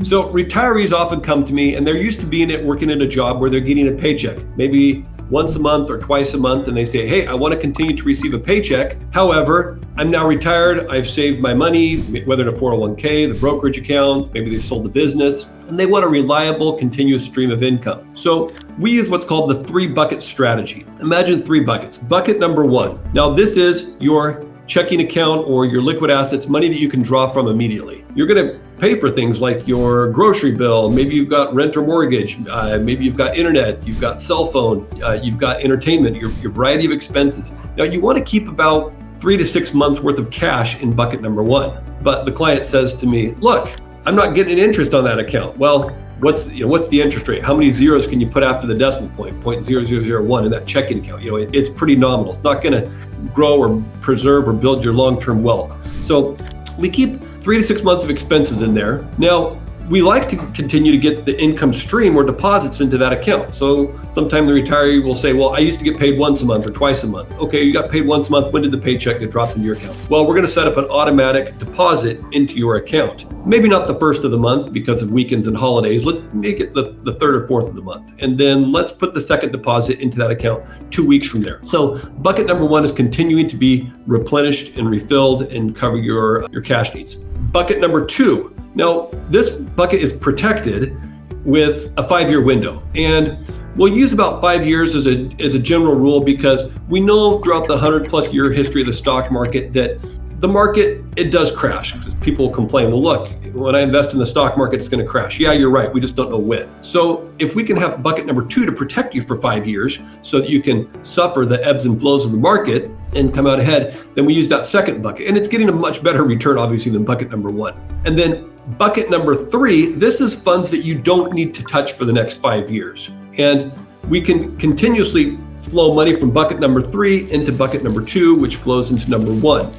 So retirees often come to me and they're used to working in a job where they're getting a paycheck, maybe once a month or twice a month, and they say, hey, I want to continue to receive a paycheck. However, I'm now retired. I've saved my money, whether in a 401k, the brokerage account, maybe they've sold the business, and they want a reliable, continuous stream of income. So we use what's called the 3-bucket strategy. Imagine 3 buckets. Bucket number 1. Now this is your checking account or your liquid assets, money that you can draw from immediately. You're going to pay for things like your grocery bill. Maybe you've got rent or mortgage. Maybe you've got internet, you've got cell phone, you've got entertainment, your variety of expenses. Now you want to keep about 3 to 6 months worth of cash in bucket number 1. But the client says to me, look, I'm not getting an interest on that account. Well, what's the interest rate? How many zeros can you put after the decimal point? 0.0001 in that checking account. It's pretty nominal. It's not going to grow or preserve or build your long-term wealth. So we keep 3 to 6 months of expenses in there. Now, we like to continue to get the income stream or deposits into that account. So sometime the retiree will say, well, I used to get paid once a month or twice a month. Okay, you got paid once a month. When did the paycheck get dropped into your account? Well, we're going to set up an automatic deposit into your account. Maybe not the first of the month because of weekends and holidays. Let's make it the third or fourth of the month. And then let's put the second deposit into that account 2 weeks from there. So bucket number 1 is continuing to be replenished and refilled and cover your cash needs. Bucket number 2. Now, this bucket is protected with a 5-year window. And we'll use about 5 years as a general rule because we know throughout the 100+ year history of the stock market that the market, it does crash. People complain, well, look, when I invest in the stock market, it's going to crash. Yeah, you're right. We just don't know when. So if we can have bucket number 2 to protect you for 5 years so that you can suffer the ebbs and flows of the market and come out ahead, then we use that second bucket. And it's getting a much better return, obviously, than bucket number 1. And then bucket number 3, this is funds that you don't need to touch for the next 5 years. And we can continuously flow money from bucket number 3 into bucket number 2, which flows into number 1.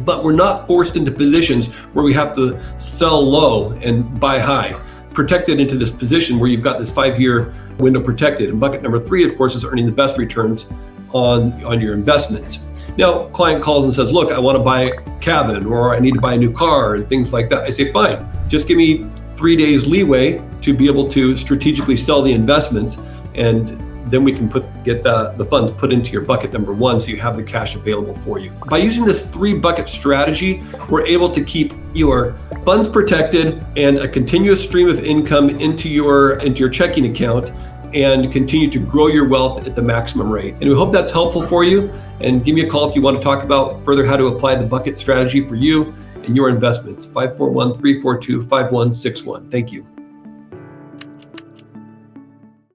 But we're not forced into positions where we have to sell low and buy high, protected into this position where you've got this 5-year window protected. And bucket number 3, of course, is earning the best returns on your investments. Now, client calls and says, look, I want to buy a cabin or I need to buy a new car and things like that. I say, fine, just give me 3 days leeway to be able to strategically sell the investments, and then we can get the funds put into your bucket number 1 so you have the cash available for you. By using this 3-bucket strategy, we're able to keep your funds protected and a continuous stream of income into your checking account and continue to grow your wealth at the maximum rate. And we hope that's helpful for you. And give me a call if you want to talk about further how to apply the bucket strategy for you and your investments. 541-342-5161. Thank you.